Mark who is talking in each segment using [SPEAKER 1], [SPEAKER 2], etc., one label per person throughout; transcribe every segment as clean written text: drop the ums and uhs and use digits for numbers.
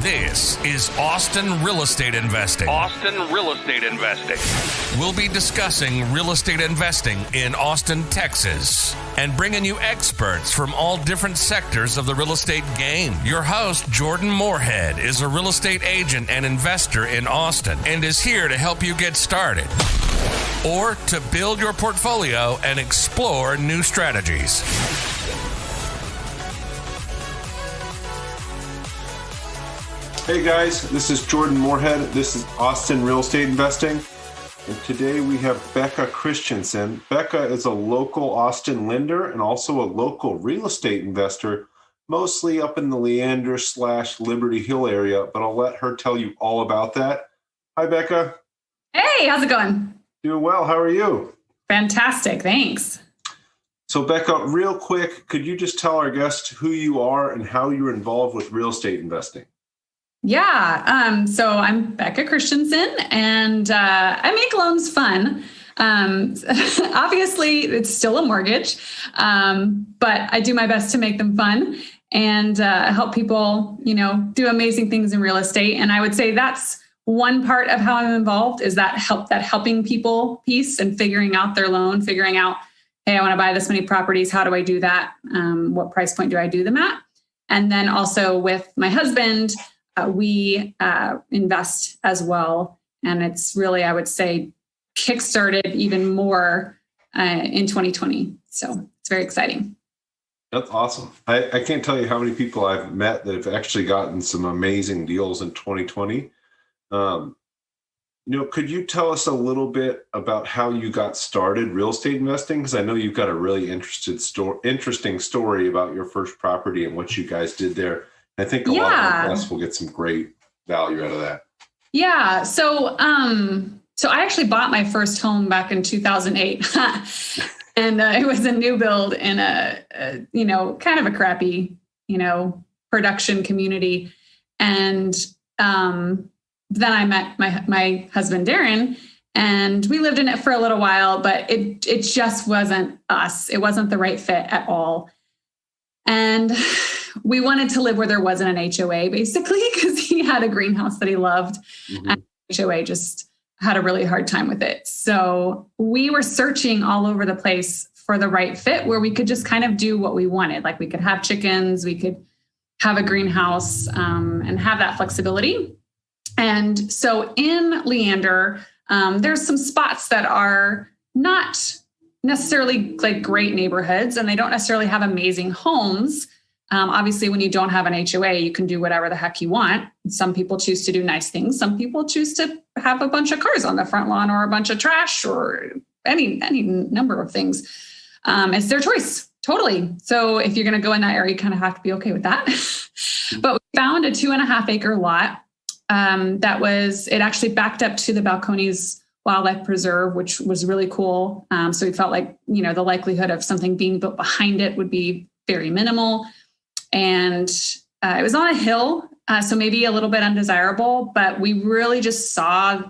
[SPEAKER 1] This is Austin Real Estate Investing. Austin Real Estate Investing. We'll be discussing real estate investing in Austin, Texas, and bringing you experts from all different sectors of the real estate game. Your host, Jordan Moorhead, is a real estate agent and investor in Austin and is here to help you get started or to build your portfolio and explore new strategies.
[SPEAKER 2] Hey guys, this is Jordan Moorhead. This is Austin Real Estate Investing. And today we have Becca Christensen. Becca is a local Austin lender and also a local real estate investor, mostly up in the Leander / Liberty Hill area, but I'll let her tell you all about that. Hi, Becca.
[SPEAKER 3] Hey, how's it going?
[SPEAKER 2] Doing well. How are you?
[SPEAKER 3] Fantastic. Thanks.
[SPEAKER 2] So Becca, real quick, could you just tell our guests who you are and how you're involved with real estate investing?
[SPEAKER 3] Yeah. So I'm Becca Christensen, and I make loans fun. Obviously, it's still a mortgage, but I do my best to make them fun and help people, do amazing things in real estate. And I would say that's one part of how I'm involved is that helping people piece and figuring out their loan, figuring out, hey, I want to buy this many properties. How do I do that? What price point do I do them at? And then also with my husband, we invest as well. And it's really, I would say, kickstarted even more in 2020. So it's very exciting.
[SPEAKER 2] That's awesome. I can't tell you how many people I've met that have actually gotten some amazing deals in 2020. Could you tell us a little bit about how you got started real estate investing? Because I know you've got a really interesting story about your first property and what you guys did there. I think a lot of us will get some great value out of that. Yeah.
[SPEAKER 3] So I actually bought my first home back in 2008 and it was a new build in a kind of a crappy, production community. And then I met my husband, Darren, and we lived in it for a little while, but it just wasn't us. It wasn't the right fit at all. And we wanted to live where there wasn't an HOA, basically, because he had a greenhouse that he loved. Mm-hmm. And HOA just had a really hard time with it. So we were searching all over the place for the right fit where we could just kind of do what we wanted. Like we could have chickens, we could have a greenhouse and have that flexibility. And so in Leander, there's some spots that are not necessarily like great neighborhoods and they don't necessarily have amazing homes. Obviously, when you don't have an HOA, you can do whatever the heck you want. Some people choose to do nice things. Some people choose to have a bunch of cars on the front lawn or a bunch of trash or any number of things. It's their choice, totally. So if you're going to go in that area, you kind of have to be okay with that. But we found a 2.5 acre lot it actually backed up to the Balcones Wildlife Preserve, which was really cool. So we felt like, the likelihood of something being built behind it would be very minimal. And it was on a hill, so maybe a little bit undesirable, but we really just saw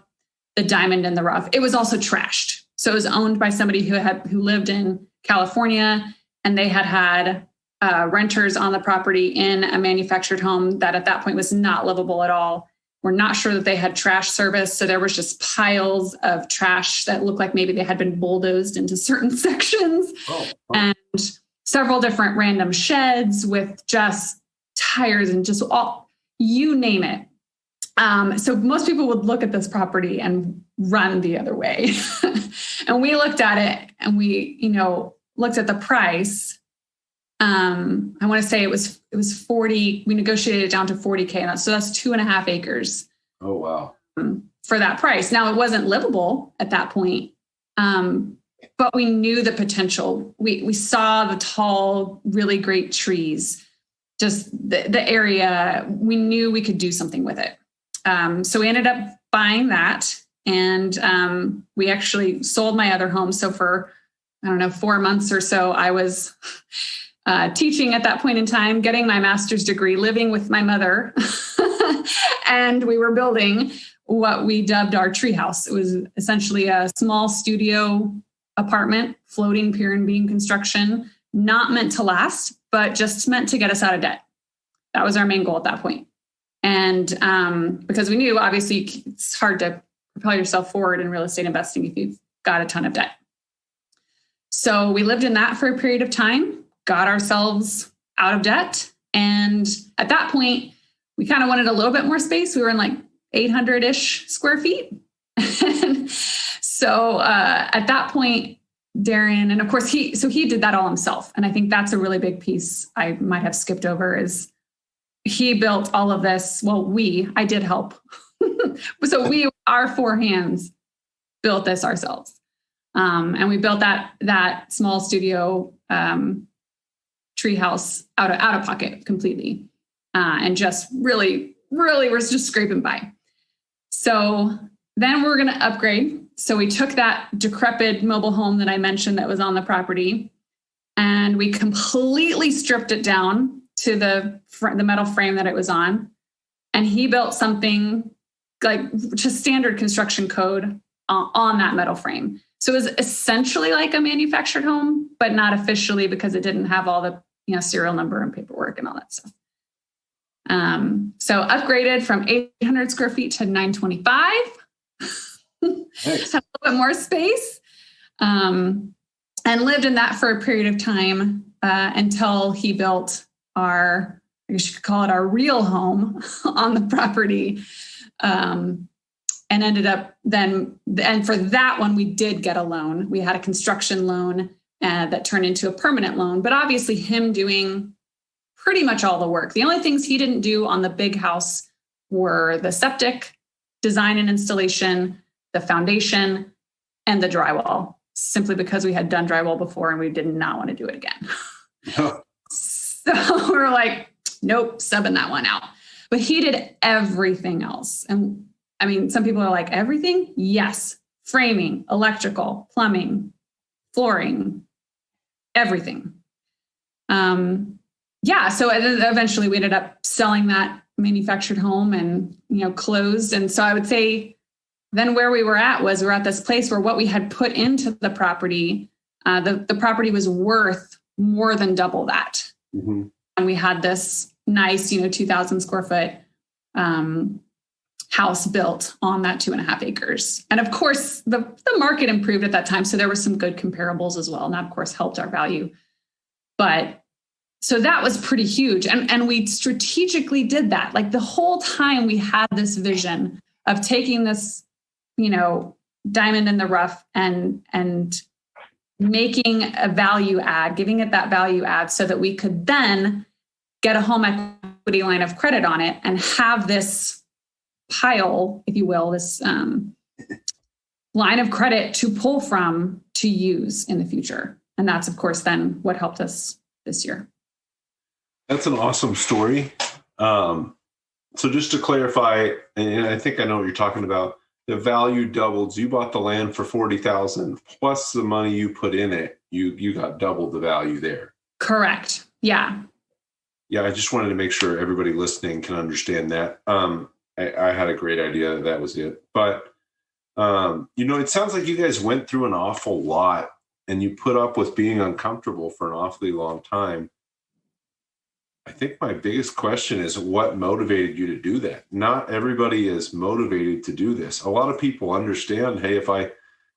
[SPEAKER 3] the diamond in the rough. It was also trashed. So it was owned by somebody who lived in California, and they had renters on the property in a manufactured home that at that point was not livable at all. We're not sure that they had trash service. So there was just piles of trash that looked like maybe they had been bulldozed into certain sections. And several different random sheds with just tires and just all, you name it. So most people would look at this property and run the other way. And we looked at it and we, looked at the price. I want to say it was 40. We negotiated it down to 40K. So that's 2.5 acres.
[SPEAKER 2] Oh, wow.
[SPEAKER 3] For that price. Now it wasn't livable at that point. But we knew the potential. We saw the tall, really great trees, just the area. We knew we could do something with it. So we ended up buying that. And we actually sold my other home. So for, 4 months or so, I was teaching at that point in time, getting my master's degree, living with my mother. And we were building what we dubbed our treehouse. It was essentially a small studio apartment, floating pier and beam construction, not meant to last, but just meant to get us out of debt. That was our main goal at that point. And because we knew, obviously, it's hard to propel yourself forward in real estate investing if you've got a ton of debt. So we lived in that for a period of time, got ourselves out of debt. And at that point, we kind of wanted a little bit more space. We were in like 800-ish square feet. And so at that point, Darren, and of course he did that all himself. And I think that's a really big piece I might have skipped over is he built all of this. Well, I did help. So our 4 hands built this ourselves. And we built that small studio treehouse out of pocket completely. And just really we're just scraping by. So then we're going to upgrade. So we took that decrepit mobile home that I mentioned that was on the property, and we completely stripped it down to the metal frame that it was on. And he built something like just standard construction code on that metal frame. So it was essentially like a manufactured home, but not officially because it didn't have all the serial number and paperwork and all that stuff. So upgraded from 800 square feet to 925. Nice. Had a little bit more space, and lived in that for a period of time until he built I guess you could call it our real home on the property, and ended up then. And for that one, we did get a loan. We had a construction loan that turned into a permanent loan, but obviously him doing pretty much all the work. The only things he didn't do on the big house were the septic, design and installation, the foundation, and the drywall, simply because we had done drywall before and we did not want to do it again. No. So we're like, nope, subbing that one out. But he did everything else. And I mean, some people are like, everything? Yes. Framing, electrical, plumbing, flooring, everything. So eventually we ended up selling that manufactured home and, closed. And so I would say then where we were at this place where what we had put into the property, the property was worth more than double that. Mm-hmm. And we had this nice, 2,000 square foot house built on that 2.5 acres. And of course, the market improved at that time. So there were some good comparables as well. And that, of course, helped our value. But so that was pretty huge. And we strategically did that. Like the whole time we had this vision of taking this, diamond in the rough and making a value add, giving it that value add so that we could then get a home equity line of credit on it and have this pile, if you will, this line of credit to pull from to use in the future. And that's, of course, then what helped us this year.
[SPEAKER 2] That's an awesome story. So just to clarify, and I think I know what you're talking about, the value doubled. You bought the land for $40,000 plus the money you put in it. You got double the value there. Correct. Yeah. Yeah. I just wanted to make sure everybody listening can understand that. I had a great idea. That was it. But, it sounds like you guys went through an awful lot and you put up with being uncomfortable for an awfully long time. I think my biggest question is what motivated you to do that? Not everybody is motivated to do this. A lot of people understand, hey, if I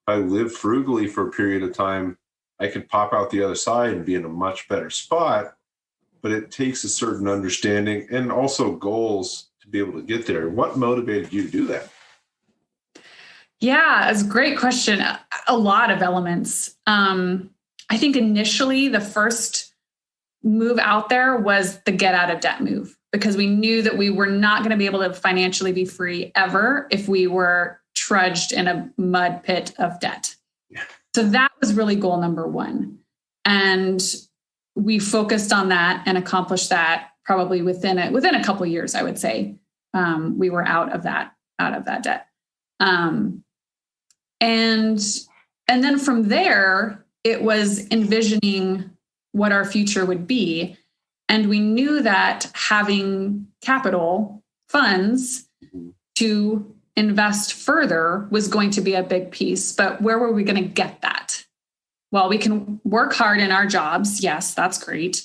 [SPEAKER 2] live frugally for a period of time, I could pop out the other side and be in a much better spot. But it takes a certain understanding and also goals to be able to get there. What motivated you to do that?
[SPEAKER 3] Yeah, it's a great question. A lot of elements. I think initially the first move out there was the get out of debt move, because we knew that we were not going to be able to financially be free ever if we were trudged in a mud pit of debt. Yeah. So that was really goal number one. And we focused on that and accomplished that probably within a couple of years, I would say. We were out of that debt. And then from there, it was envisioning what our future would be. And we knew that having capital funds to invest further was going to be a big piece. But where were we going to get that? Well, we can work hard in our jobs. Yes, that's great.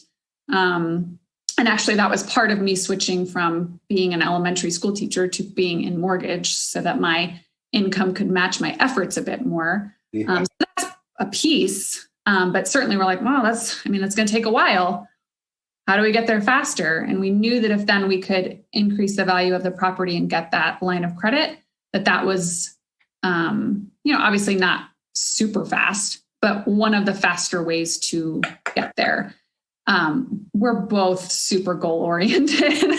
[SPEAKER 3] And actually, that was part of me switching from being an elementary school teacher to being in mortgage so that my income could match my efforts a bit more.
[SPEAKER 2] Yeah.
[SPEAKER 3] So that's a piece. But certainly we're like, well, that's going to take a while. How do we get there faster? And we knew that if then we could increase the value of the property and get that line of credit, that was, obviously not super fast, but one of the faster ways to get there. We're both super goal oriented.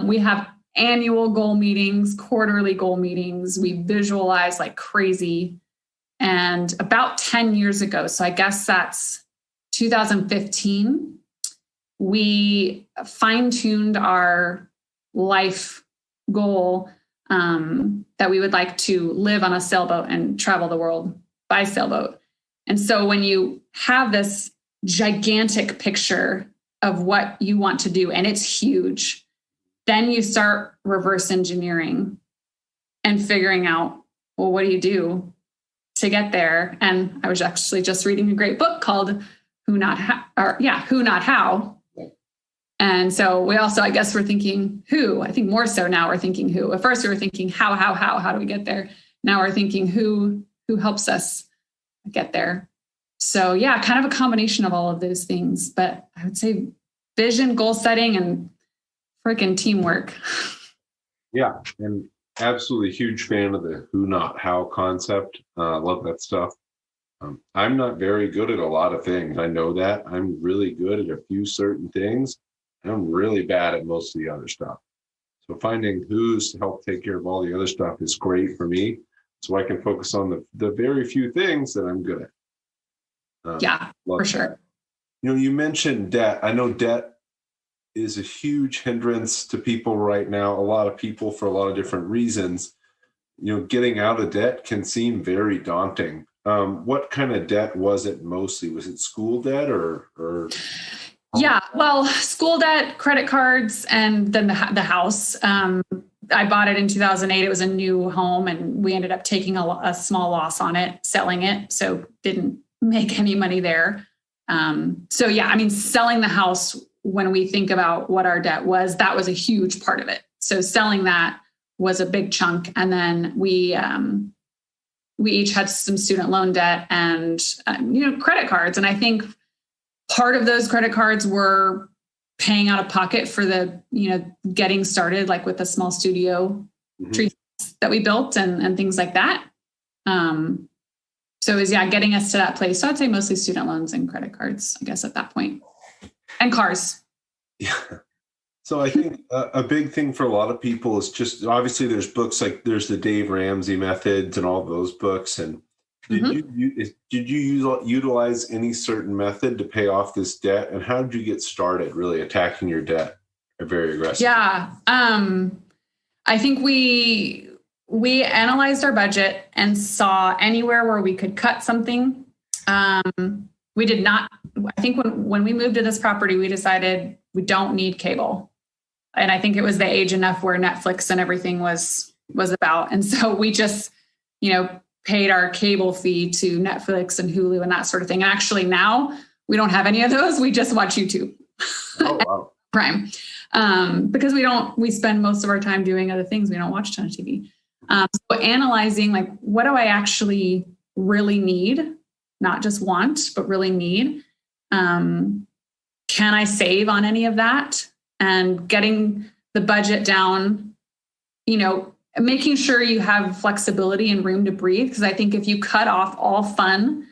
[SPEAKER 3] We have annual goal meetings, quarterly goal meetings. We visualize like crazy. And about 10 years ago, so I guess that's 2015, we fine-tuned our life goal that we would like to live on a sailboat and travel the world by sailboat. And so when you have this gigantic picture of what you want to do, and it's huge, then you start reverse engineering and figuring out, well, what do you do to get there? And I was actually just reading a great book called Who Not How. And so we also, I guess, we're thinking who. I think more so now we're thinking who. At first we were thinking how do we get there? Now we're thinking who helps us get there. So yeah, kind of a combination of all of those things. But I would say vision, goal setting, and freaking teamwork.
[SPEAKER 2] Yeah, and absolutely huge fan of the who, not how concept. Love that stuff. I'm not very good at a lot of things. I know that. I'm really good at a few certain things. I'm really bad at most of the other stuff. So finding who's to help take care of all the other stuff is great for me. So I can focus on the very few things that I'm good at.
[SPEAKER 3] Yeah, for sure.
[SPEAKER 2] You mentioned debt. I know debt is a huge hindrance to people right now. A lot of people, for a lot of different reasons, getting out of debt can seem very daunting. What kind of debt was it mostly? Was it school debt or?
[SPEAKER 3] Yeah, well, school debt, credit cards, and then the house. I bought it in 2008. It was a new home, and we ended up taking a small loss on it, selling it. So didn't make any money there. So yeah, selling the house, when we think about what our debt was, that was a huge part of it. So selling that was a big chunk. And then we each had some student loan debt and, credit cards. And I think part of those credit cards were paying out of pocket for the, getting started, like with a small studio tree that we built and things like that. So it was, getting us to that place. So I'd say mostly student loans and credit cards, I guess, at that point. And cars.
[SPEAKER 2] Yeah. So I think a big thing for a lot of people is just, obviously there's books like there's the Dave Ramsey methods and all those books. And did you utilize any certain method to pay off this debt? And how did you get started really attacking your debt very aggressively? Yeah.
[SPEAKER 3] I think we analyzed our budget and saw anywhere where we could cut something. We did not, I think when we moved to this property, we decided we don't need cable. And I think it was the age enough where Netflix and everything was about. And so we just, paid our cable fee to Netflix and Hulu and that sort of thing. And actually now we don't have any of those. We just watch YouTube.
[SPEAKER 2] Oh, wow.
[SPEAKER 3] Prime. Because we spend most of our time doing other things. We don't watch a ton of TV. So analyzing, like, what do I actually really need? Not just want, but really need. Can I save on any of that? And getting the budget down, making sure you have flexibility and room to breathe. Because I think if you cut off all fun,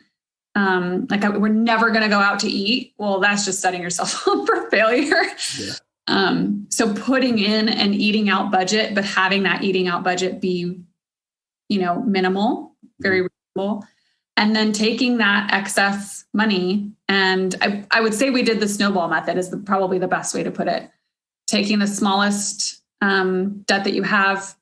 [SPEAKER 3] we're never going to go out to eat. Well, that's just setting yourself up for failure. Yeah. So putting in an eating out budget, but having that eating out budget be, minimal, very reasonable. And then taking that excess money, and I would say we did the snowball method is probably the best way to put it. Taking the smallest debt that you have,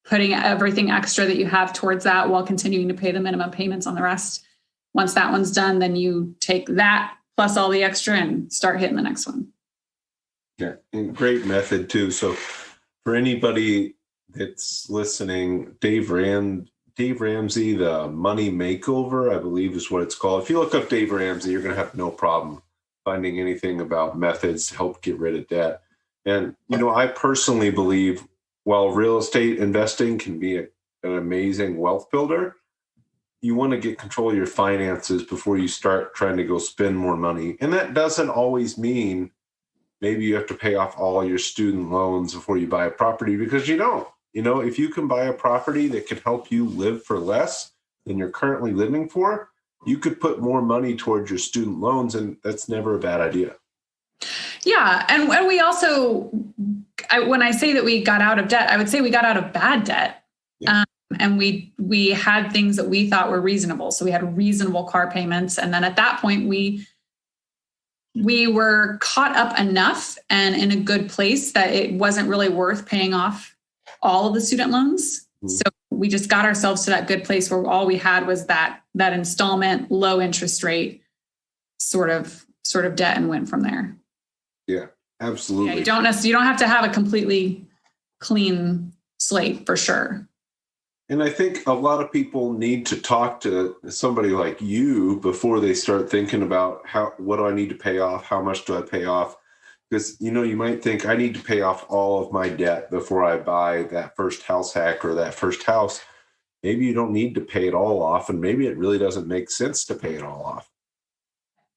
[SPEAKER 3] putting everything extra that you have towards that while continuing to pay the minimum payments on the rest. Once that one's done, then you take that plus all the extra and start hitting the next one.
[SPEAKER 2] Yeah, and great method too. So for anybody that's listening, Dave Ramsey, the Money Makeover, I believe is what it's called. If you look up Dave Ramsey, you're going to have no problem finding anything about methods to help get rid of debt. And, I personally believe while real estate investing can be an amazing wealth builder, you want to get control of your finances before you start trying to go spend more money. And that doesn't always mean maybe you have to pay off all your student loans before you buy a property, because you don't. If you can buy a property that can help you live for less than you're currently living for, you could put more money towards your student loans, and that's never a bad idea.
[SPEAKER 3] Yeah. And we also, when I say that we got out of debt, I would say we got out of bad debt. Yeah. And we had things that we thought were reasonable. So we had reasonable car payments. And then at that point, we were caught up enough and in a good place that it wasn't really worth paying off all of the student loans. Mm-hmm. So we just got ourselves to that good place where all we had was that installment, low interest rate sort of debt, and went from there.
[SPEAKER 2] Yeah, absolutely.
[SPEAKER 3] Yeah, you don't have to have a completely clean slate for sure.
[SPEAKER 2] And I think a lot of people need to talk to somebody like you before they start thinking about what do I need to pay off? How much do I pay off? Because, you might think I need to pay off all of my debt before I buy that first house hack or that first house. Maybe you don't need to pay it all off, and maybe it really doesn't make sense to pay it all off.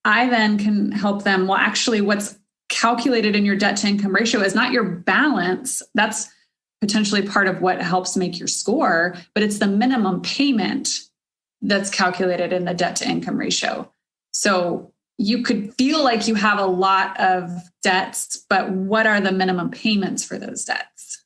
[SPEAKER 3] I then can help them. Well, actually, what's calculated in your debt to income ratio is not your balance. That's potentially part of what helps make your score, but it's the minimum payment that's calculated in the debt to income ratio. So you could feel like you have a lot of debts, but what are the minimum payments for those debts?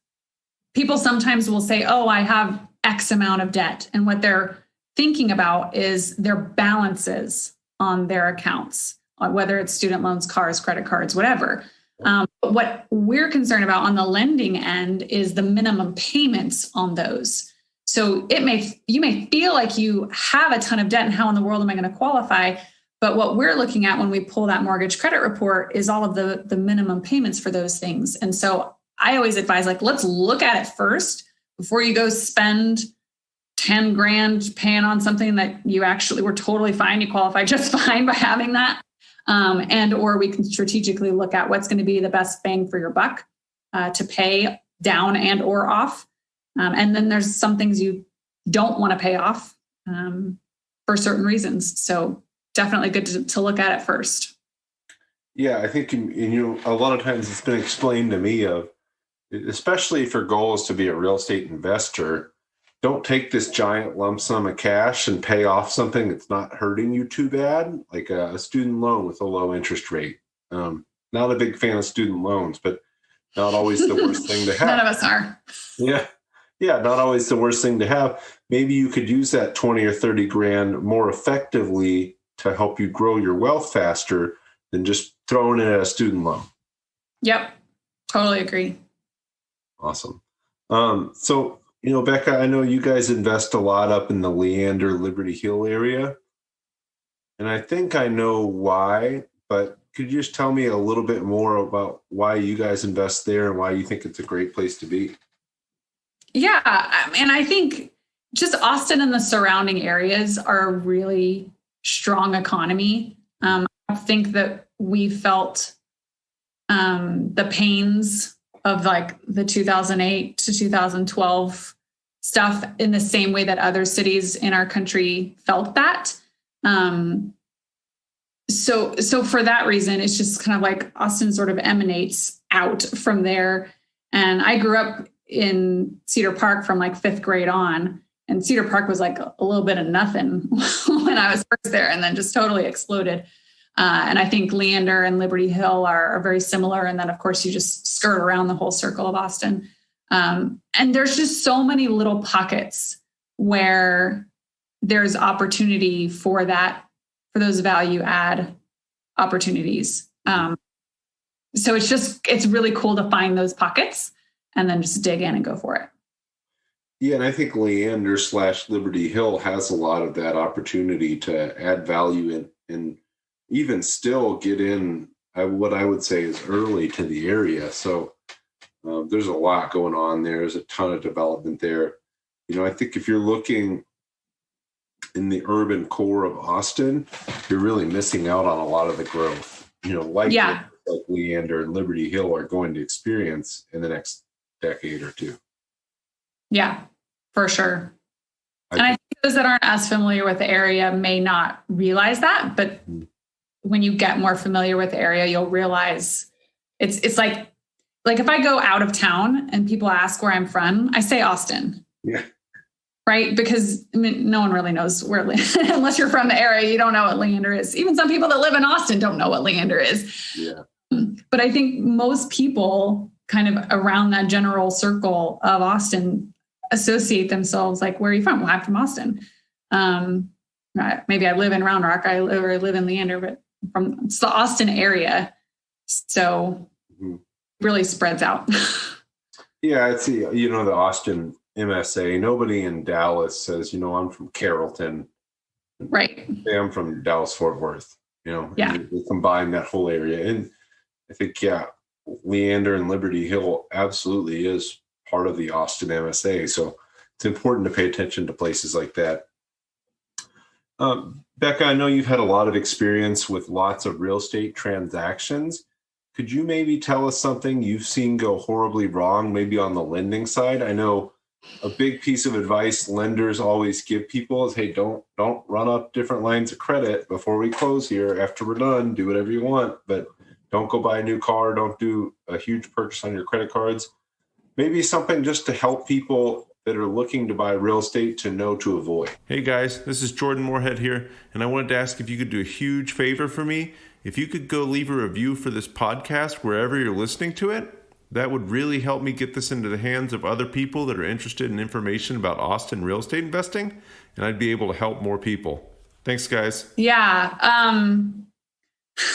[SPEAKER 3] People sometimes will say, oh, I have X amount of debt. And what they're thinking about is their balances on their accounts, whether it's student loans, cars, credit cards, whatever. But what we're concerned about on the lending end is the minimum payments on those. So you may feel like you have a ton of debt and how in the world am I going to qualify? But what we're looking at when we pull that mortgage credit report is all of the minimum payments for those things. And so I always advise, let's look at it first before you go spend 10 grand paying on something that you actually were totally fine. You qualify just fine by having that. Or we can strategically look at what's going to be the best bang for your buck to pay down and or off. And then there's some things you don't want to pay off for certain reasons. So definitely good to look at it first.
[SPEAKER 2] Yeah, I think, a lot of times it's been explained to me especially if your goal is to be a real estate investor, don't take this giant lump sum of cash and pay off something that's not hurting you too bad, like a student loan with a low interest rate. Not a big fan of student loans, but not always the worst thing to have.
[SPEAKER 3] None of us are.
[SPEAKER 2] Yeah, not always the worst thing to have. Maybe you could use that 20 or 30 grand more effectively to help you grow your wealth faster than just throwing it at a student loan.
[SPEAKER 3] Yep, totally agree.
[SPEAKER 2] Awesome. So, Becca, I know you guys invest a lot up in the Leander, Liberty Hill area. And I think I know why, but could you just tell me a little bit more about why you guys invest there and why you think it's a great place to be?
[SPEAKER 3] Yeah. And I think just Austin and the surrounding areas are a really strong economy. I think that we felt the pains of the 2008 to 2012 stuff in the same way that other cities in our country felt that. So for that reason, it's just kind of Austin sort of emanates out from there. And I grew up in Cedar Park from 5th grade on, and Cedar Park was a little bit of nothing when I was first there, and then just totally exploded. And I think Leander and Liberty Hill are very similar. And then, of course, you just skirt around the whole circle of Austin. And there's just so many little pockets where there's opportunity for those value add opportunities. So it's really cool to find those pockets and then just dig in and go for it.
[SPEAKER 2] Yeah, and I think Leander / Liberty Hill has a lot of that opportunity to add value and even still get in what I would say is early to the area. So there's a lot going on there. There's a ton of development there. I think if you're looking in the urban core of Austin, you're really missing out on a lot of the growth. like
[SPEAKER 3] Yeah.
[SPEAKER 2] like Leander and Liberty Hill are going to experience in the next decade or two.
[SPEAKER 3] Yeah, for sure. I think those that aren't as familiar with the area may not realize that, but when you get more familiar with the area, you'll realize it's like if I go out of town and people ask where I'm from, I say Austin.
[SPEAKER 2] Yeah.
[SPEAKER 3] Right? Because no one really knows where, unless you're from the area, you don't know what Leander is. Even some people that live in Austin don't know what Leander is.
[SPEAKER 2] Yeah.
[SPEAKER 3] But I think most people kind of around that general circle of Austin associate themselves like, where are you from? Well, I'm from Austin. Maybe I live in Round Rock, I live in Leander, but it's the Austin area. So really spreads out.
[SPEAKER 2] Yeah, it's the Austin MSA. Nobody in Dallas says, I'm from Carrollton.
[SPEAKER 3] Right.
[SPEAKER 2] I'm from Dallas Fort Worth.
[SPEAKER 3] Yeah.
[SPEAKER 2] We combine that whole area. And I think, Leander and Liberty Hill absolutely is part of the Austin MSA. So it's important to pay attention to places like that. Becca, I know you've had a lot of experience with lots of real estate transactions. Could you maybe tell us something you've seen go horribly wrong, maybe on the lending side? I know a big piece of advice lenders always give people is, hey, don't run up different lines of credit before we close here. After we're done, do whatever you want, but don't go buy a new car. Don't do a huge purchase on your credit cards. Maybe something just to help people that are looking to buy real estate to know to avoid.
[SPEAKER 4] Hey guys, this is Jordan Moorhead here, and I wanted to ask if you could do a huge favor for me. If you could go leave a review for this podcast wherever you're listening to it, that would really help me get this into the hands of other people that are interested in information about Austin real estate investing, and I'd be able to help more people. Thanks, guys.
[SPEAKER 3] Yeah.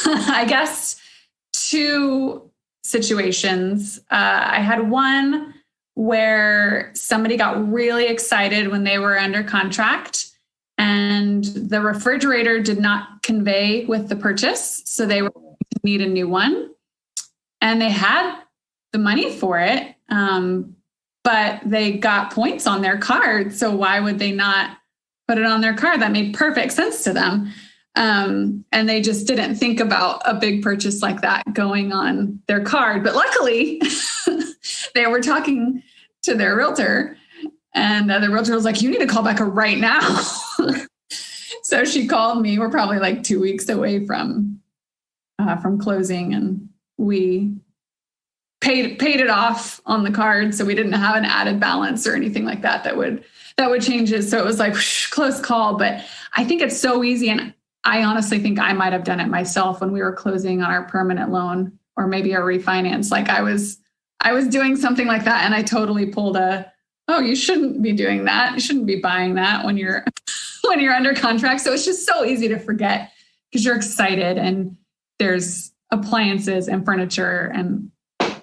[SPEAKER 3] I guess two situations. I had one where somebody got really excited when they were under contract and the refrigerator did not convey with the purchase. So they were going to need a new one and they had the money for it. But they got points on their card. So why would they not put it on their card? That made perfect sense to them. And they just didn't think about a big purchase like that going on their card. But luckily, they were talking to their realtor, and the realtor was like, you need to call Becca right now. So she called me. We're probably like 2 weeks away from closing, and we paid it off on the card. So we didn't have an added balance or anything like that that would change it. So it was like close call. But I think it's so easy. And I honestly think I might have done it myself when we were closing on our permanent loan or maybe a refinance. Like I was doing something like that and I totally pulled you shouldn't be doing that. You shouldn't be buying that when you're under contract. So it's just so easy to forget because you're excited and there's appliances and furniture and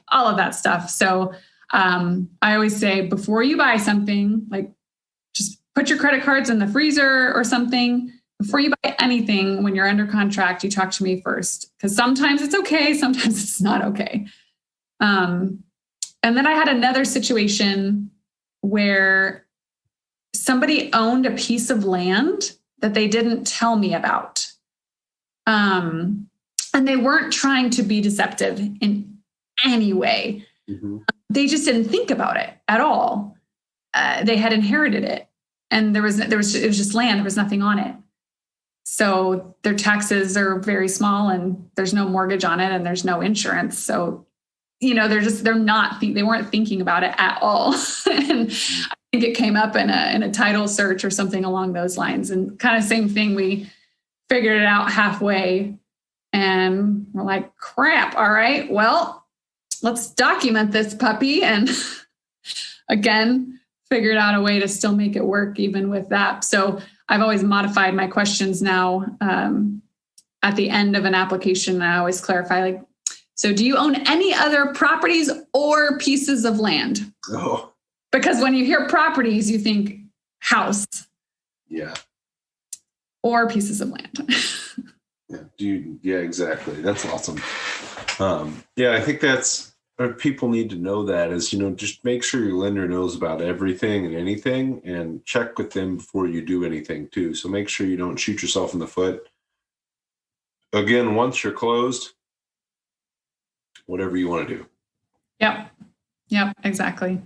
[SPEAKER 3] all of that stuff. So I always say before you buy something, like just put your credit cards in the freezer or something. Before you buy anything, when you're under contract, you talk to me first because sometimes it's okay. Sometimes it's not okay. And then I had another situation where somebody owned a piece of land that they didn't tell me about. And they weren't trying to be deceptive in any way. Mm-hmm. They just didn't think about it at all. They had inherited it and it was just land. There was nothing on it. So their taxes are very small and there's no mortgage on it and there's no insurance. So, they weren't thinking about it at all. And I think it came up in a title search or something along those lines, and kind of same thing. We figured it out halfway and we're like, crap. All right, well, let's document this puppy. And again, figured out a way to still make it work even with that. So I've always modified my questions now. At the end of an application, I always clarify, so do you own any other properties or pieces of land?
[SPEAKER 2] Oh.
[SPEAKER 3] Because when you hear properties, you think house.
[SPEAKER 2] Yeah.
[SPEAKER 3] Or pieces of land.
[SPEAKER 2] Yeah, exactly. That's awesome. I think that's people need to know that is, just make sure your lender knows about everything and anything and check with them before you do anything too. So make sure you don't shoot yourself in the foot. again, once you're closed, whatever you want to do.
[SPEAKER 3] Yep, exactly.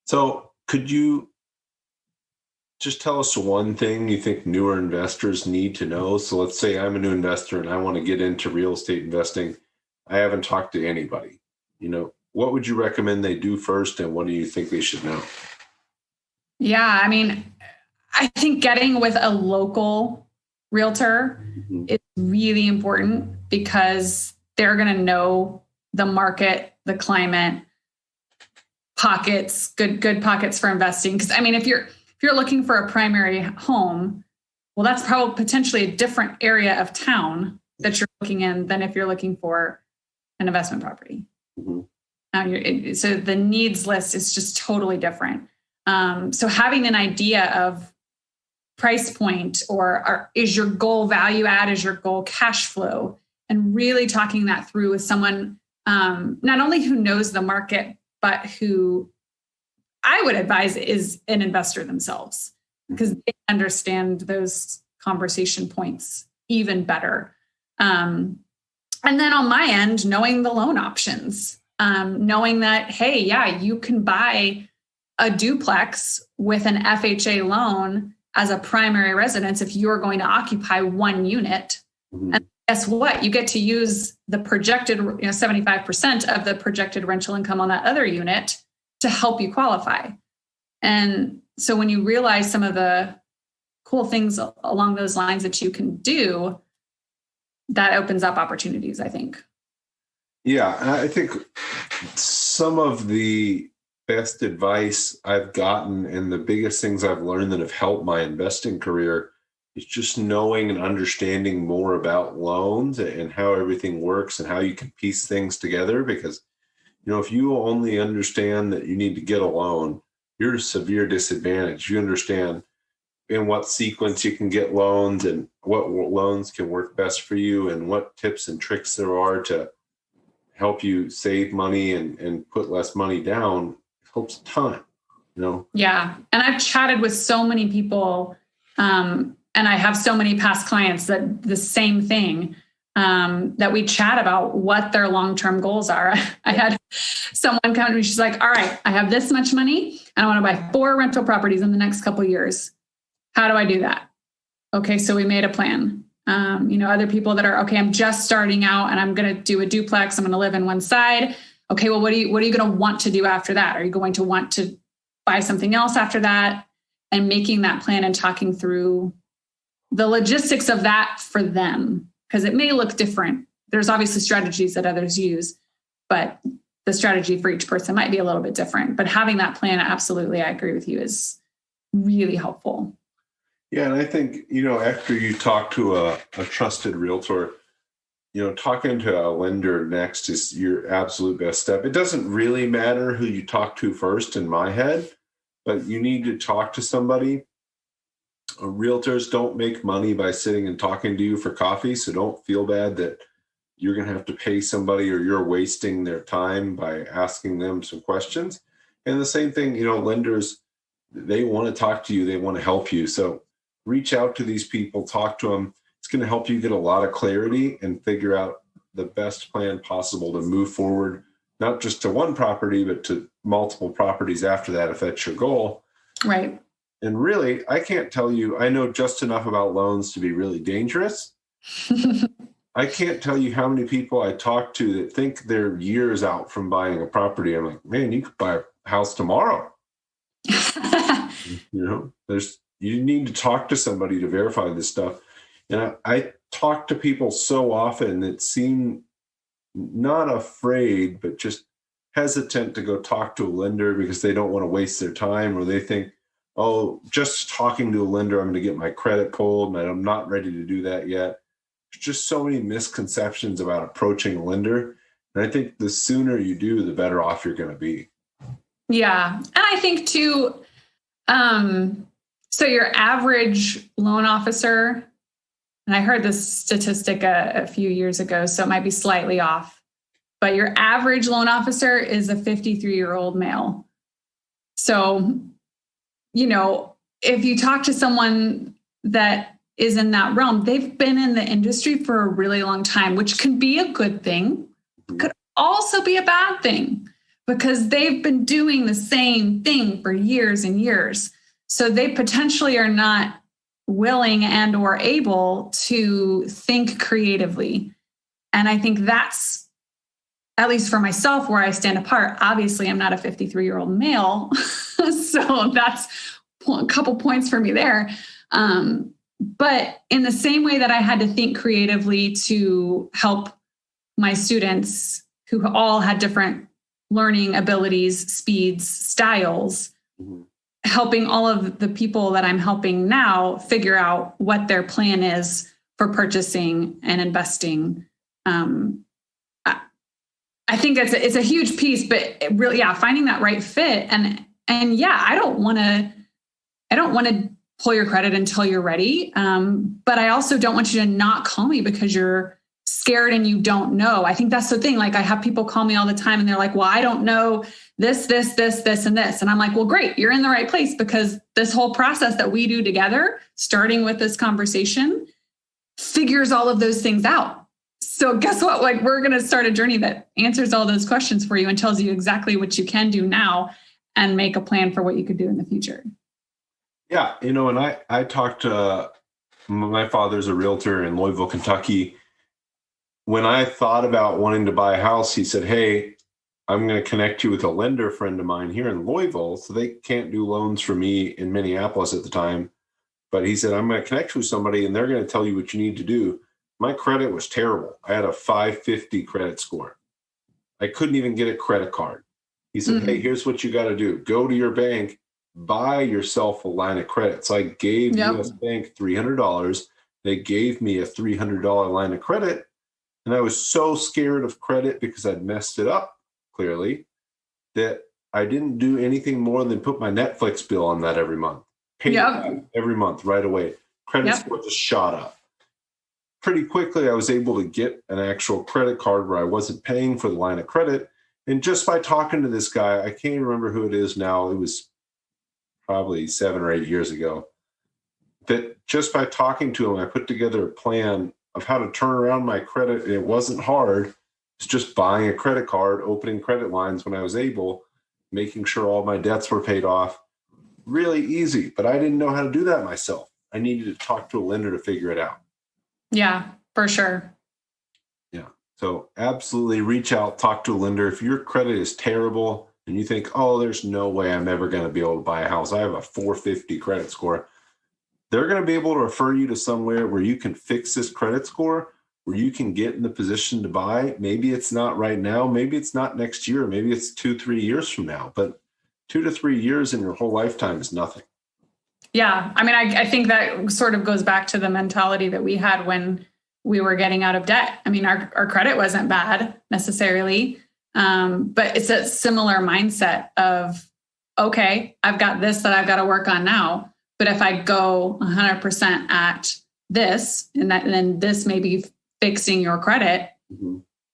[SPEAKER 2] So could you just tell us one thing you think newer investors need to know? So let's say I'm a new investor and I want to get into real estate investing. I haven't talked to anybody. What would you recommend they do first, and what do you think they should know?
[SPEAKER 3] Yeah, I mean, I think getting with a local realtor is really important because they're going to know the market, the climate, pockets, good pockets for investing. Because I mean, if you're looking for a primary home, well, that's probably potentially a different area of town that you're looking in than if you're looking for an investment property.
[SPEAKER 2] Mm-hmm.
[SPEAKER 3] So the needs list is just totally different. So having an idea of price point or is your goal value add, is your goal cash flow, and really talking that through with someone not only who knows the market, but who I would advise is an investor themselves, because they understand those conversation points even better. And then on my end, knowing the loan options, knowing that, hey, yeah, you can buy a duplex with an FHA loan as a primary residence if you're going to occupy one unit. Mm-hmm. And guess what? You get to use the projected, 75% of the projected rental income on that other unit to help you qualify. And so when you realize some of the cool things along those lines that you can do, that opens up opportunities, I think.
[SPEAKER 2] Yeah, I think some of the best advice I've gotten and the biggest things I've learned that have helped my investing career is just knowing and understanding more about loans and how everything works and how you can piece things together. Because, if you only understand that you need to get a loan, you're at a severe disadvantage. You understand in what sequence you can get loans and what loans can work best for you and what tips and tricks there are to help you save money and put less money down. It helps a ton, Yeah.
[SPEAKER 3] And I've chatted with so many people, and I have so many past clients that the same thing, that we chat about what their long-term goals are. I had someone come to me, she's like, all right, I have this much money and I want to buy 4 rental properties in the next couple of years. How do I do that? Okay. So we made a plan. Other people that are, okay, I'm just starting out and I'm going to do a duplex. I'm going to live in one side. Okay. Well, what are you going to want to do after that? Are you going to want to buy something else after that? And making that plan and talking through the logistics of that for them, because it may look different. There's obviously strategies that others use, but the strategy for each person might be a little bit different. But having that plan, absolutely, I agree with you, is really helpful.
[SPEAKER 2] Yeah, and I think, after you talk to a trusted realtor, talking to a lender next is your absolute best step. It doesn't really matter who you talk to first in my head, but you need to talk to somebody. Realtors don't make money by sitting and talking to you for coffee, so don't feel bad that you're going to have to pay somebody or you're wasting their time by asking them some questions. And the same thing, lenders, they want to talk to you, they want to help you. So reach out to these people, talk to them. It's going to help you get a lot of clarity and figure out the best plan possible to move forward, not just to one property, but to multiple properties after that, if that's your goal.
[SPEAKER 3] Right.
[SPEAKER 2] And really, I can't tell you, I know just enough about loans to be really dangerous. I can't tell you how many people I talk to that think they're years out from buying a property. I'm like, man, you could buy a house tomorrow. You need to talk to somebody to verify this stuff. And I talk to people so often that seem not afraid, but just hesitant to go talk to a lender because they don't want to waste their time, or they think, oh, just talking to a lender, I'm going to get my credit pulled, and I'm not ready to do that yet. There's just so many misconceptions about approaching a lender. And I think the sooner you do, the better off you're going to be.
[SPEAKER 3] Yeah. And I think too, so your average loan officer, and I heard this statistic a few years ago, so it might be slightly off, but your average loan officer is a 53-year-old male. So, if you talk to someone that is in that realm. They've been in the industry for a really long time, which can be a good thing, could also be a bad thing because they've been doing the same thing for years and years. So they potentially are not willing and or able to think creatively. And I think that's, at least for myself, where I stand apart. Obviously, I'm not a 53-year-old male. So that's a couple points for me there. But in the same way that I had to think creatively to help my students who all had different learning abilities, speeds, styles, helping all of the people that I'm helping now figure out what their plan is for purchasing and investing. I think it's a huge piece, but it really, finding that right fit. And I don't want to pull your credit until you're ready. But I also don't want you to not call me because you're scared and you don't know. I think that's the thing. Like I have people call me all the time and they're like, well, I don't know this, and this. And I'm like, well, great. You're in the right place because this whole process that we do together, starting with this conversation, figures all of those things out. So guess what? Like we're going to start a journey that answers all those questions for you and tells you exactly what you can do now and make a plan for what you could do in the future.
[SPEAKER 2] Yeah. And I talked to my father's a realtor in Louisville, Kentucky. When I thought about wanting to buy a house, he said, hey, I'm going to connect you with a lender friend of mine here in Louisville. So they can't do loans for me in Minneapolis at the time. But he said, I'm going to connect you with somebody and they're going to tell you what you need to do. My credit was terrible. I had a 550 credit score. I couldn't even get a credit card. He said, hey, here's what you got to do. Go to your bank, buy yourself a line of credit. So I gave US Bank $300. They gave me a $300 line of credit. And I was so scared of credit because I'd messed it up, clearly, that I didn't do anything more than put my Netflix bill on that every month. Paid it every month right away. Credit score just shot up. Pretty quickly, I was able to get an actual credit card where I wasn't paying for the line of credit. And just by talking to this guy, I can't even remember who it is now. It was probably 7 or 8 years ago. That just by talking to him, I put together a plan of how to turn around my credit. And it wasn't hard. It's just buying a credit card, opening credit lines when I was able, making sure all my debts were paid off. Really easy, but I didn't know how to do that myself. I needed to talk to a lender to figure it out.
[SPEAKER 3] Yeah, for sure.
[SPEAKER 2] Yeah. So absolutely reach out, talk to a lender. If your credit is terrible and you think, oh, there's no way I'm ever going to be able to buy a house. I have a 450 credit score. They're going to be able to refer you to somewhere where you can fix this credit score, where you can get in the position to buy. Maybe it's not right now. Maybe it's not next year. Maybe it's 2-3 years from now. But 2 to 3 years in your whole lifetime is nothing.
[SPEAKER 3] Yeah. I mean, I think that sort of goes back to the mentality that we had when we were getting out of debt. I mean, our credit wasn't bad necessarily, but it's a similar mindset of, okay, I've got this that I've got to work on now. But if I go 100% at this, and then this may be fixing your credit,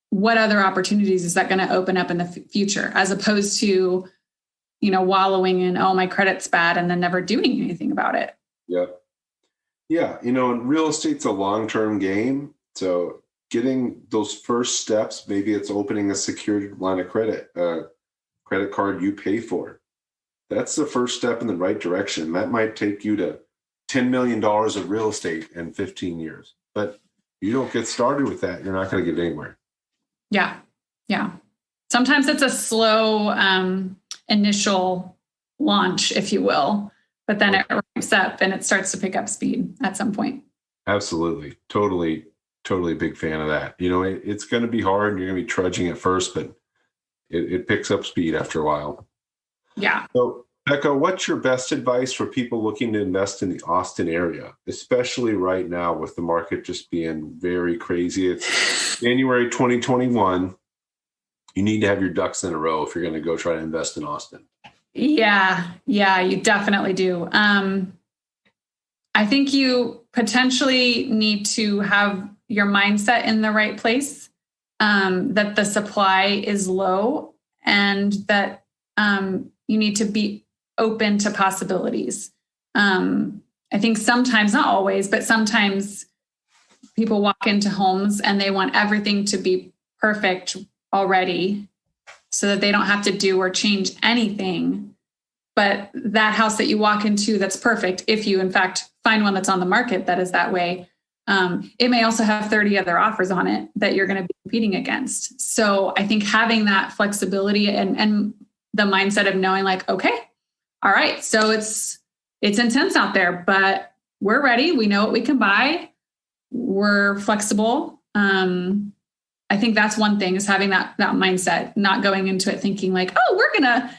[SPEAKER 3] what other opportunities is that going to open up in the future, as opposed to, wallowing in, oh, my credit's bad, and then never doing anything about it.
[SPEAKER 2] Yeah. Yeah. And real estate's a long-term game. So getting those first steps, maybe it's opening a secured line of credit, credit card you pay for. That's the first step in the right direction. That might take you to $10 million of real estate in 15 years. But you don't get started with that, you're not going to get anywhere.
[SPEAKER 3] Yeah. Yeah. Sometimes it's a slow initial launch, if you will, but then it ramps up and it starts to pick up speed at some point.
[SPEAKER 2] Absolutely. Totally big fan of that. It's going to be hard and you're going to be trudging at first, but it picks up speed after a while.
[SPEAKER 3] Yeah.
[SPEAKER 2] So, Becca, what's your best advice for people looking to invest in the Austin area, especially right now with the market just being very crazy? It's January 2021. You need to have your ducks in a row if you're going to go try to invest in Austin. Yeah,
[SPEAKER 3] you definitely do. I think you potentially need to have your mindset in the right place, that the supply is low and that you need to be open to possibilities. And I think sometimes, not always, but sometimes people walk into homes and they want everything to be perfect already so that they don't have to do or change anything. But that house that you walk into that's perfect, if you in fact find one that's on the market that is that way, it may also have 30 other offers on it that you're going to be competing against. So I think having that flexibility and the mindset of knowing like, okay, all right, so it's intense out there, but we're ready. We know what we can buy. We're flexible. I think that's one thing, is having that mindset, not going into it thinking like, oh, we're going to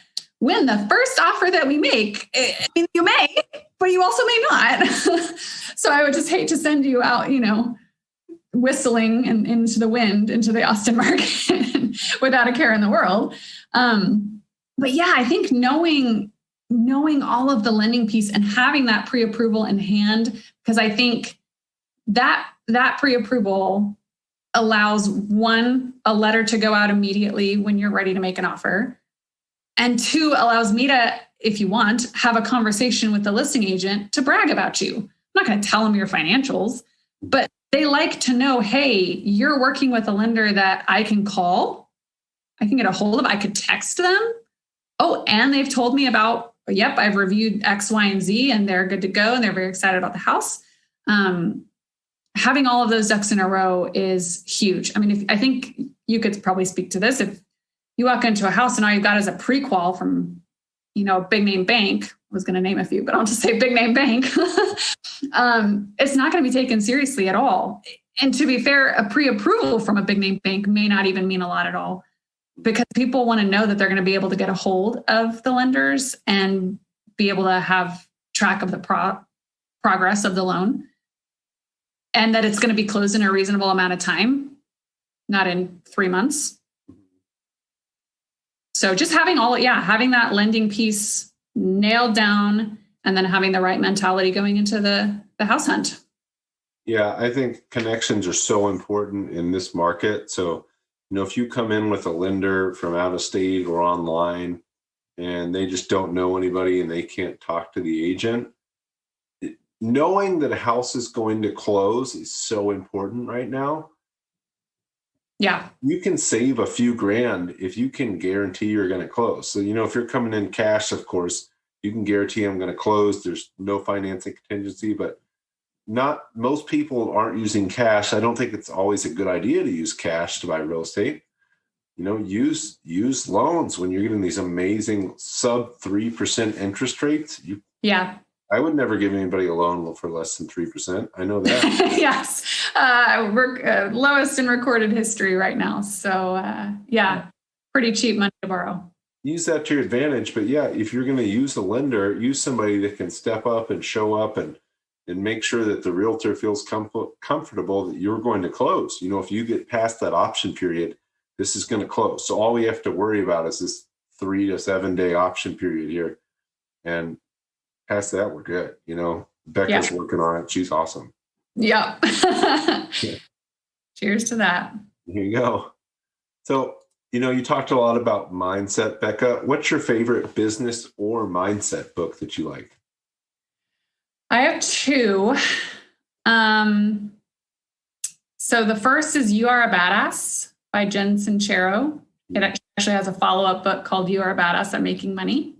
[SPEAKER 3] win the first offer that we make. I mean, you may, but you also may not. So I would just hate to send you out, whistling and into the wind, into the Austin market without a care in the world. But yeah, I think knowing all of the lending piece and having that pre-approval in hand, because I think that pre-approval allows, one, a letter to go out immediately when you're ready to make an offer. And two, allows me to, if you want, have a conversation with the listing agent to brag about you. I'm not going to tell them your financials, but they like to know, hey, you're working with a lender that I can call, I can get a hold of, I could text them. Oh, and they've told me about, yep, I've reviewed X, Y, and Z, and they're good to go, and they're very excited about the house. Having all of those ducks in a row is huge. I mean, I think you could probably speak to this. If you walk into a house and all you've got is a pre-qual from, a big name bank, I was going to name a few, but I'll just say big name bank. It's not going to be taken seriously at all. And to be fair, a pre-approval from a big name bank may not even mean a lot at all, because people want to know that they're going to be able to get a hold of the lenders and be able to have track of the progress of the loan, and that it's going to be closed in a reasonable amount of time, not in 3 months. So just having that lending piece nailed down, and then having the right mentality going into the house hunt.
[SPEAKER 2] Yeah, I think connections are so important in this market. So, if you come in with a lender from out of state or online and they just don't know anybody and they can't talk to the agent, knowing that a house is going to close is so important right now.
[SPEAKER 3] Yeah.
[SPEAKER 2] You can save a few grand if you can guarantee you're going to close. So, if you're coming in cash, of course, you can guarantee I'm going to close. There's no financing contingency, but not most people aren't using cash. I don't think it's always a good idea to use cash to buy real estate. Use loans when you're getting these amazing sub 3% interest rates.
[SPEAKER 3] Yeah.
[SPEAKER 2] I would never give anybody a loan for less than 3%. I know that.
[SPEAKER 3] Yes. We're lowest in recorded history right now. So pretty cheap money to borrow.
[SPEAKER 2] Use that to your advantage. But yeah, if you're going to use a lender, use somebody that can step up and show up and make sure that the realtor feels comfortable that you're going to close. If you get past that option period, this is going to close. So all we have to worry about is this 3 to 7 day option period here. And past that, we're good. Becca's working on it. She's awesome.
[SPEAKER 3] Yep. Cheers to that.
[SPEAKER 2] Here you go. So, you talked a lot about mindset, Becca. What's your favorite business or mindset book that you like?
[SPEAKER 3] I have two. So the first is You Are a Badass by Jen Sincero. It actually has a follow-up book called You Are a Badass at Making Money.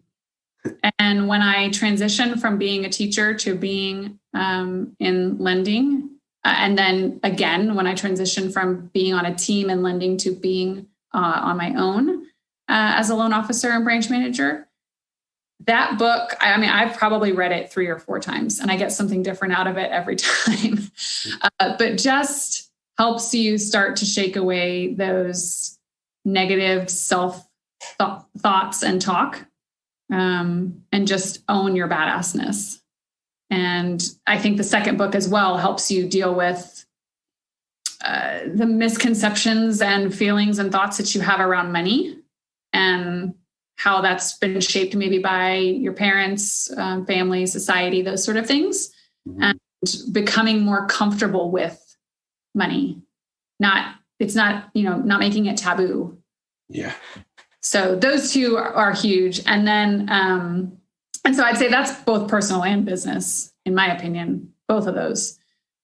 [SPEAKER 3] And when I transitioned from being a teacher to being in lending, and then again, when I transitioned from being on a team in lending to being on my own as a loan officer and branch manager, that book, I've probably read it 3 or 4 times, and I get something different out of it every time. But just helps you start to shake away those negative thoughts and talk. And just own your badassness. And I think the second book as well helps you deal with the misconceptions and feelings and thoughts that you have around money, and how that's been shaped maybe by your parents, family, society, those sort of things, and becoming more comfortable with money. Not making it taboo.
[SPEAKER 2] Yeah.
[SPEAKER 3] So those two are huge. And then, and so I'd say that's both personal and business. in my opinion, both of those.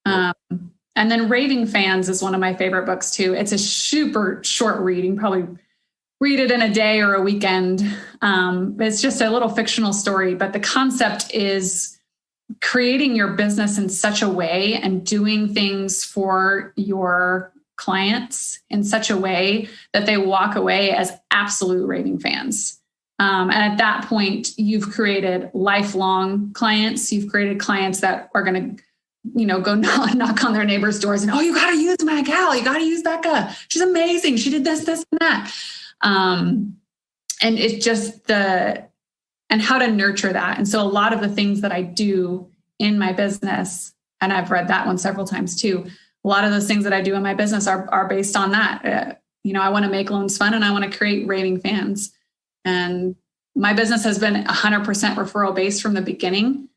[SPEAKER 3] And then Raving Fans is one of my favorite books too. It's a super short read. You can probably read it in a day or a weekend. It's just a little fictional story, but the concept is creating your business in such a way and doing things for your clients in such a way that they walk away as absolute raving fans. And at that point, you've created lifelong clients. You've created clients that are going to, go knock on their neighbors' doors and, oh, you got to use my gal. You got to use Becca. She's amazing. She did this, and that. And it's just and how to nurture that. And so a lot of the things that I do in my business, and I've read that one several times too, a lot of those things that I do in my business are based on that. I want to make loans fun and I want to create raving fans. And my business has been 100% referral based from the beginning,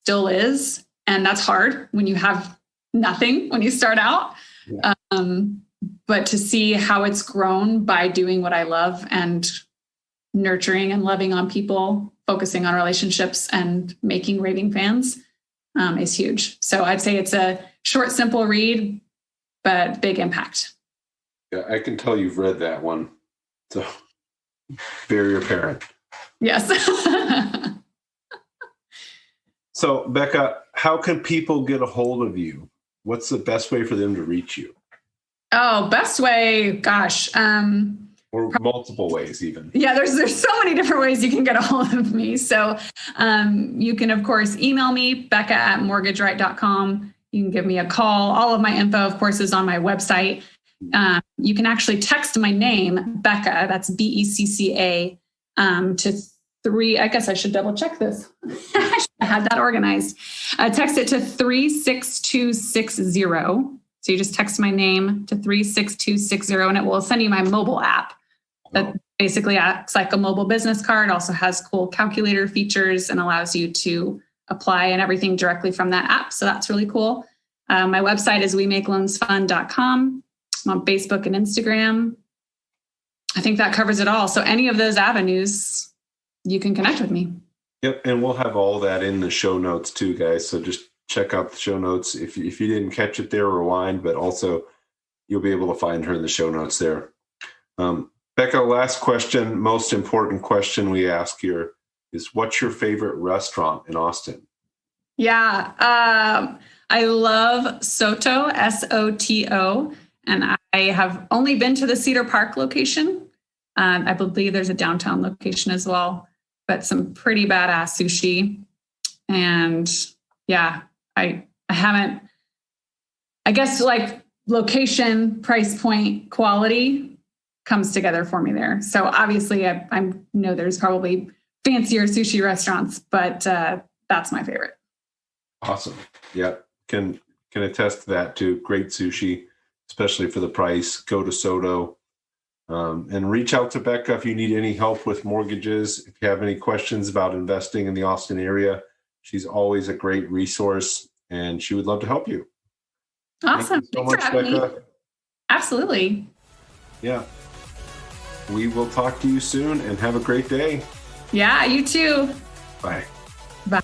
[SPEAKER 3] still is. And that's hard when you have nothing, when you start out. Yeah. But to see how it's grown by doing what I love and nurturing and loving on people, focusing on relationships and making raving fans is huge. So I'd say it's a short, simple read, but big impact.
[SPEAKER 2] Yeah, I can tell you've read that one. So very apparent.
[SPEAKER 3] Yes.
[SPEAKER 2] So Becca, how can people get a hold of you? What's the best way for them to reach you?
[SPEAKER 3] Oh, best way, gosh.
[SPEAKER 2] Or multiple ways even.
[SPEAKER 3] Yeah, there's so many different ways you can get a hold of me. So you can, of course, email me, becca@mortgageright.com. You can give me a call. All of my info, of course, is on my website. You can actually text my name, Becca, that's Becca, to 3, I guess I should double check this. I had that organized. Text it to 36260. So you just text my name to 36260 and it will send you my mobile app that basically acts like a mobile business card, also has cool calculator features and allows you to apply and everything directly from that app. So that's really cool. My website is wemakeloansfun.com. I'm on Facebook and Instagram. I think that covers it all. So any of those avenues, you can connect with me.
[SPEAKER 2] Yep. And we'll have all that in the show notes too, guys. So just check out the show notes. If you didn't catch it there, rewind, but also you'll be able to find her in the show notes there. Becca, last question, most important question we ask here is, what's your favorite restaurant in Austin?
[SPEAKER 3] Yeah. I love Soto, SOTO. And I have only been to the Cedar Park location. I believe there's a downtown location as well, but some pretty badass sushi. And yeah, I haven't, I guess like location, price point, quality comes together for me there. So obviously I know there's probably fancier sushi restaurants, but that's my favorite.
[SPEAKER 2] Awesome. Yeah. Can attest to that too. Great sushi, especially for the price. Go to Soto and reach out to Becca if you need any help with mortgages. If you have any questions about investing in the Austin area, she's always a great resource and she would love to help you.
[SPEAKER 3] Awesome.
[SPEAKER 2] Thank you so much, Becca.
[SPEAKER 3] Me. Absolutely.
[SPEAKER 2] Yeah. We will talk to you soon and have a great day.
[SPEAKER 3] Yeah, you too.
[SPEAKER 2] Bye.
[SPEAKER 3] Bye.